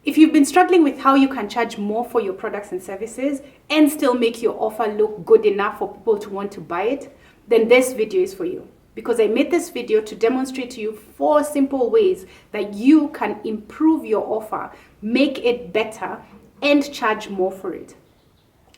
If you've been struggling with how you can charge more for your products and services and still make your offer look good enough for people to want to buy it, then this video is for you. Because I made this video to demonstrate to you 4 simple ways that you can improve your offer, make it better, and charge more for it.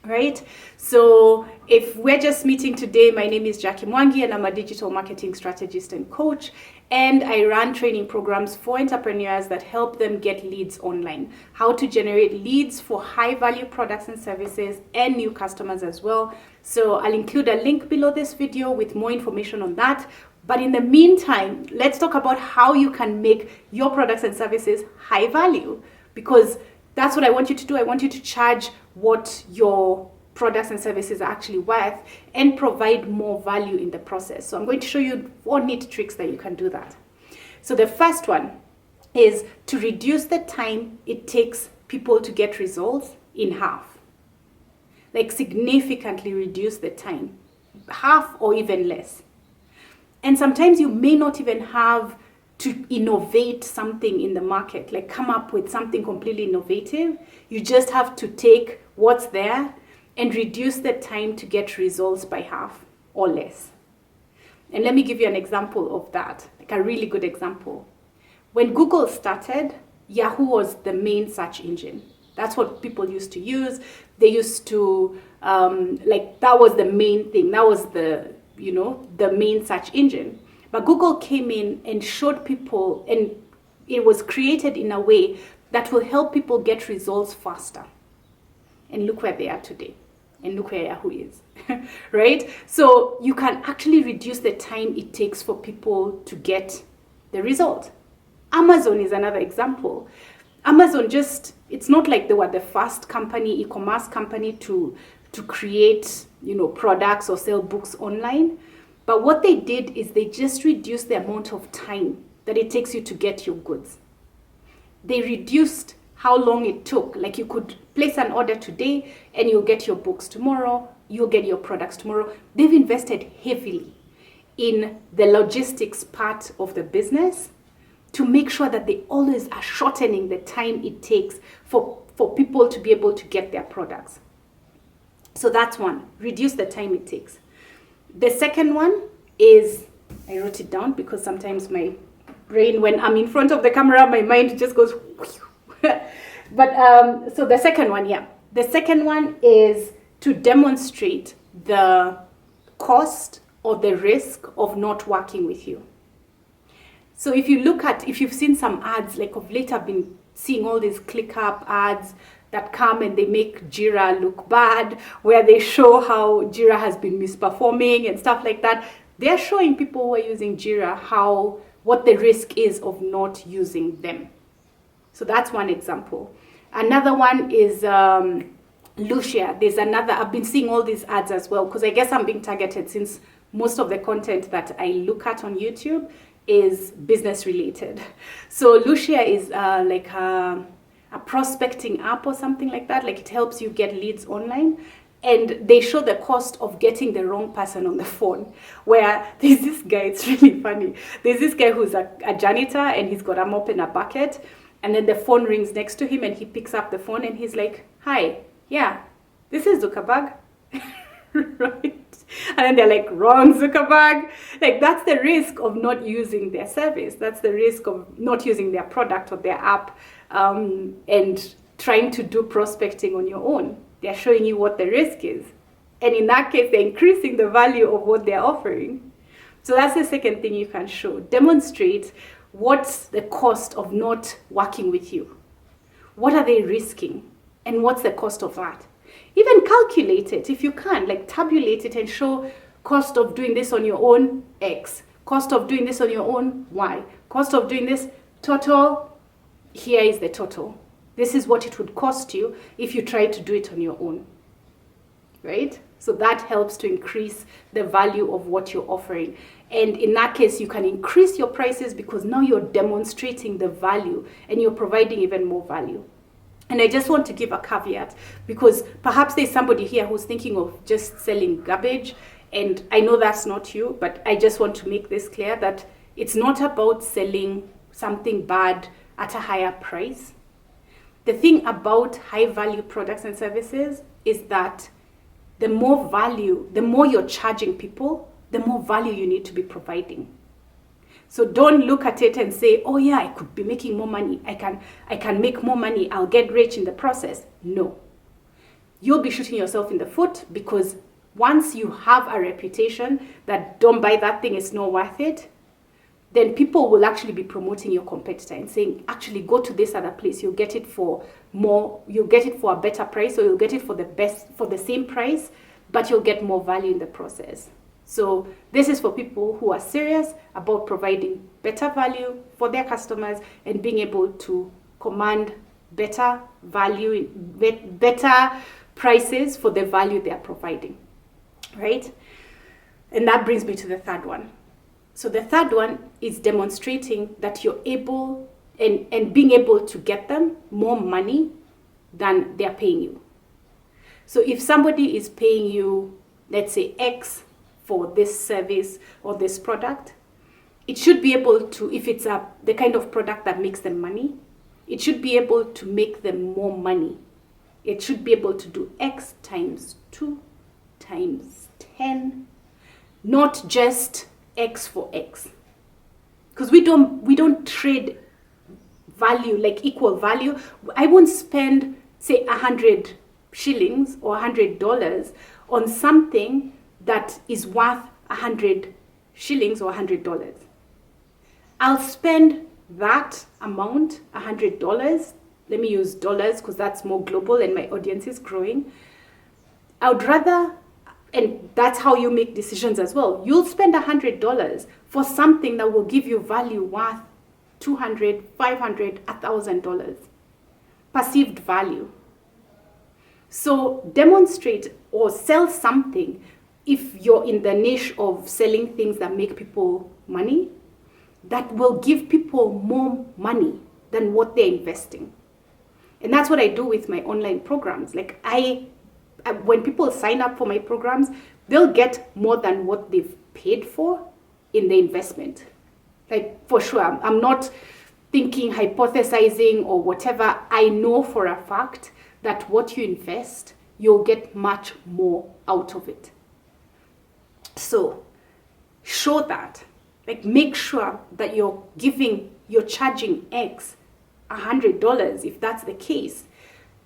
Right? So if we're just meeting today, my name is Jacqui Mwangi and I'm a digital marketing strategist and coach. And I run training programs for entrepreneurs that help them get leads online, how to generate leads for high value products and services and new customers as well. So I'll include a link below this video with more information on that. But in the meantime, let's talk about how you can make your products and services high value, because that's what I want you to do. I want you to charge what your products and services are actually worth and provide more value in the process. So I'm going to show you 4 neat tricks that you can do that. So the first one is to reduce the time it takes people to get results in half. Like significantly reduce the time, half or even less. And sometimes you may not even have to innovate something in the market, like come up with something completely innovative. You just have to take what's there and reduce the time to get results by half or less. And let me give you an example of that, like a really good example. When Google started, Yahoo was the main search engine. That's what people used to use. They used to, that was the main thing. That was the main search engine. But Google came in and showed people, and it was created in a way that will help people get results faster. And look where they are today. And look where Yahoo is, right? So you can actually reduce the time it takes for people to get the result. Amazon is another example. Amazon it's not like they were the first company, e-commerce company to create, products or sell books online. But what they did is they just reduced the amount of time that it takes you to get your goods. They reduced how long it took. Like you could place an order today and you'll get your books tomorrow, you'll get your products tomorrow. They've invested heavily in the logistics part of the business to make sure that they always are shortening the time it takes for people to be able to get their products. So that's one, reduce the time it takes. The second one is, I wrote it down because sometimes my brain, when I'm in front of the camera, my mind just goes But so the second one is to demonstrate the cost or the risk of not working with you. So if you've seen some ads, like of late I've been seeing all these ClickUp ads that come and they make Jira look bad, where they show how Jira has been misperforming and stuff like that. They're showing people who are using Jira what the risk is of not using them. So that's one example. Another one is Lucia. I've been seeing all these ads as well, because I guess I'm being targeted since most of the content that I look at on YouTube is business related. So Lucia is like a prospecting app or something like that. Like it helps you get leads online. And they show the cost of getting the wrong person on the phone, where there's this guy, it's really funny. There's this guy who's a janitor and he's got a mop and a bucket. And then the phone rings next to him and he picks up the phone and he's like, "Hi, yeah, this is Zuckerberg." Right? And then they're like, "Wrong, Zuckerberg." Like that's the risk of not using their service. That's the risk of not using their product or their app and trying to do prospecting on your own. They're showing you what the risk is. And in that case, they're increasing the value of what they're offering. So that's the second thing you can show. Demonstrate what's the cost of not working with you. What are they risking? And what's the cost of that? Even calculate it if you can, like tabulate it and show cost of doing this on your own, X. Cost of doing this on your own, Y. Cost of doing this, total, here is the total. This is what it would cost you if you tried to do it on your own, right? So that helps to increase the value of what you're offering. And in that case, you can increase your prices because now you're demonstrating the value and you're providing even more value. And I just want to give a caveat because perhaps there's somebody here who's thinking of just selling garbage. And I know that's not you, but I just want to make this clear that it's not about selling something bad at a higher price. The thing about high value products and services is that the more you're charging people, the more value you need to be providing. So don't look at it and say, oh yeah, I could be making more money. I can make more money. I'll get rich in the process. No. You'll be shooting yourself in the foot, because once you have a reputation that don't buy that thing, it's not worth it, then people will actually be promoting your competitor and saying, actually go to this other place. You'll get it for more, you'll get it for a better price, or you'll get it for the same price, but you'll get more value in the process. So this is for people who are serious about providing better value for their customers and being able to command better value, better prices for the value they are providing, right? And that brings me to the third one. So the third one is demonstrating that you're able and being able to get them more money than they're paying you. So if somebody is paying you, let's say X for this service or this product, it should be able to, if it's the kind of product that makes them money, it should be able to make them more money. It should be able to do X times 2 times 10, not just X for X. Because we don't trade value, like equal value. I won't spend, say, 100 shillings or $100 on something that is worth 100 shillings or $100. I'll spend that amount, $100. Let me use dollars because that's more global and my audience is growing. I would rather, and that's how you make decisions as well. You'll spend $100 for something that will give you value worth $200, $500, $1,000. Perceived value. So demonstrate or sell something. If you're in the niche of selling things that make people money, that will give people more money than what they're investing. And that's what I do with my online programs. Like when people sign up for my programs, they'll get more than what they've paid for in the investment. Like for sure, I'm not thinking, hypothesizing or whatever. I know for a fact that what you invest, you'll get much more out of it. So show that, like make sure that you're charging X $100 if that's the case,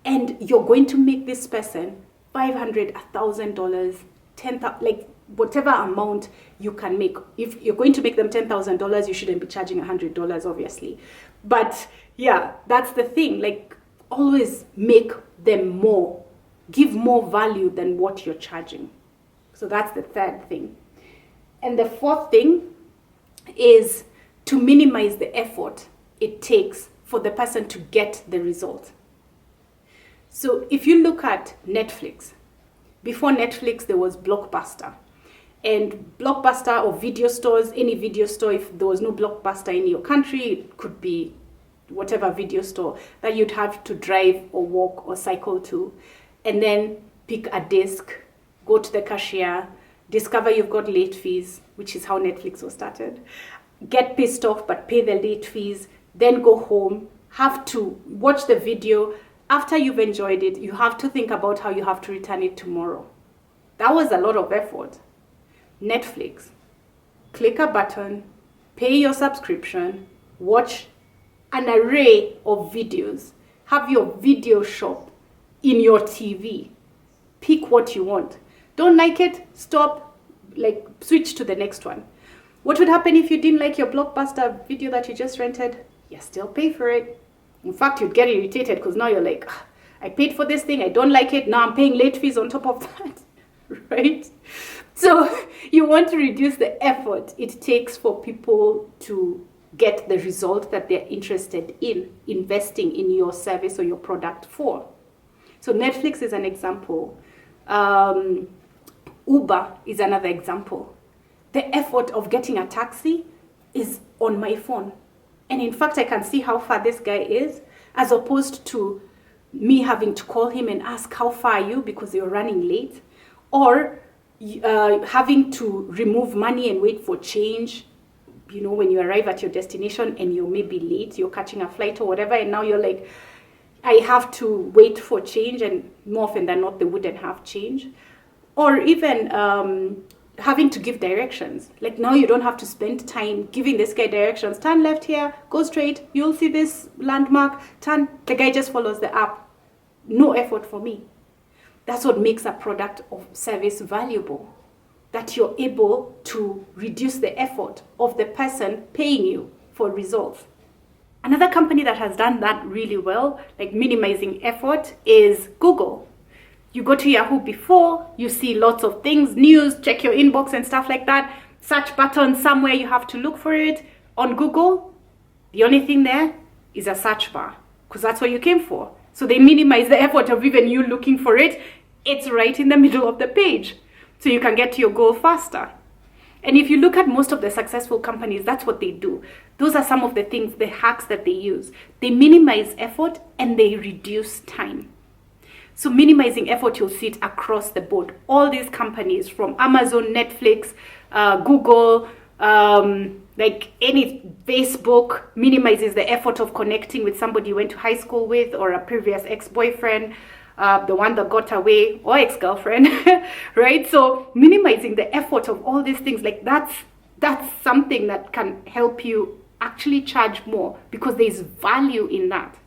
and you're going to make this person $500, $1,000, $10,000, like whatever amount you can make. If you're going to make them $10,000, you shouldn't be charging $100, obviously. But yeah, that's the thing. Like always make them more, give more value than what you're charging. So that's the third thing. And the fourth thing is to minimize the effort it takes for the person to get the result. So if you look at Netflix, before Netflix there was Blockbuster. And Blockbuster or video stores, any video store, if there was no Blockbuster in your country, it could be whatever video store that you'd have to drive or walk or cycle to, and then pick a disc, go to the cashier, discover you've got late fees, which is how Netflix was started, get pissed off but pay the late fees, then go home, have to watch the video. After you've enjoyed it, you have to think about how you have to return it tomorrow. That was a lot of effort. Netflix, click a button, pay your subscription, watch an array of videos, have your video shop in your TV, pick what you want. Don't like it, stop, like switch to the next one. What would happen if you didn't like your Blockbuster video that you just rented? You still pay for it. In fact, you'd get irritated because now you're like, I paid for this thing, I don't like it, now I'm paying late fees on top of that, right? So you want to reduce the effort it takes for people to get the result that they're interested in investing in your service or your product for. So Netflix is an example. Uber is another example. The effort of getting a taxi is on my phone. And in fact, I can see how far this guy is, as opposed to me having to call him and ask, how far are you, because you're running late, or having to remove money and wait for change, when you arrive at your destination and you're maybe late, you're catching a flight or whatever, and now you're like, I have to wait for change, and more often than not, they wouldn't have change. Or even having to give directions. Like now you don't have to spend time giving this guy directions. Turn left here, go straight, you'll see this landmark, turn. The guy just follows the app. No effort for me. That's what makes a product or service valuable. That you're able to reduce the effort of the person paying you for results. Another company that has done that really well, like minimizing effort, is Google. You go to Yahoo before, you see lots of things, news, check your inbox and stuff like that. Search button somewhere, you have to look for it. On Google, the only thing there is a search bar, because that's what you came for. So they minimize the effort of even you looking for it. It's right in the middle of the page, so you can get to your goal faster. And if you look at most of the successful companies, that's what they do. Those are some of the things, the hacks that they use. They minimize effort and they reduce time. So minimizing effort, you'll see it across the board. All these companies, from Amazon, Netflix, Google, like any Facebook, minimizes the effort of connecting with somebody you went to high school with, or a previous ex-boyfriend, the one that got away, or ex-girlfriend, right? So minimizing the effort of all these things, like that's something that can help you actually charge more, because there's value in that.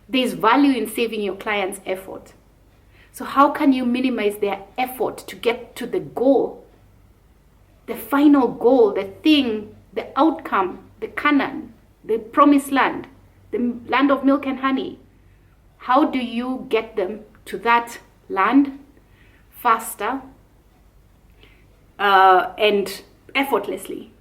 There's value in saving your clients effort. So how can you minimize their effort to get to the goal, the final goal, the thing, the outcome, the Canaan, the promised land, the land of milk and honey? How do you get them to that land faster and effortlessly?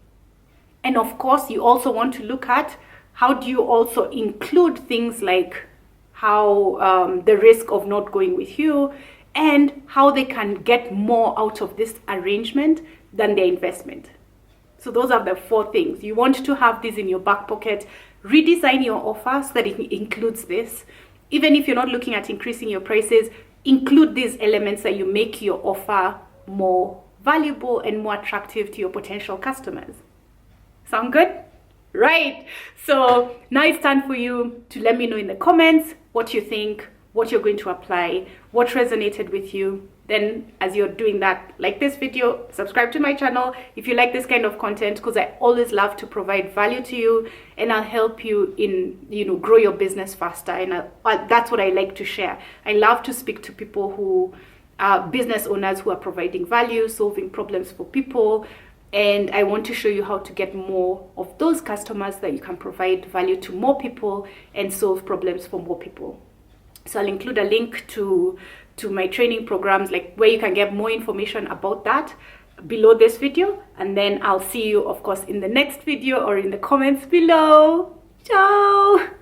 And of course, you also want to look at how do you also include things like how the risk of not going with you, and how they can get more out of this arrangement than their investment. So those are the 4 things. You want to have this in your back pocket. Redesign your offer so that it includes this. Even if you're not looking at increasing your prices, include these elements that you make your offer more valuable and more attractive to your potential customers. Sound good? Right. So now it's time for you to let me know in the comments what you think, what you're going to apply, what resonated with you. Then as you're doing that, like this video, subscribe to my channel if you like this kind of content, because I always love to provide value to you, and I'll help you in, grow your business faster. And that's what I like to share. I love to speak to people who are business owners who are providing value, solving problems for people. And I want to show you how to get more of those customers, that you can provide value to more people and solve problems for more people. So I'll include a link to my training programs, like where you can get more information about that, below this video. And then I'll see you, of course, in the next video or in the comments below. Ciao!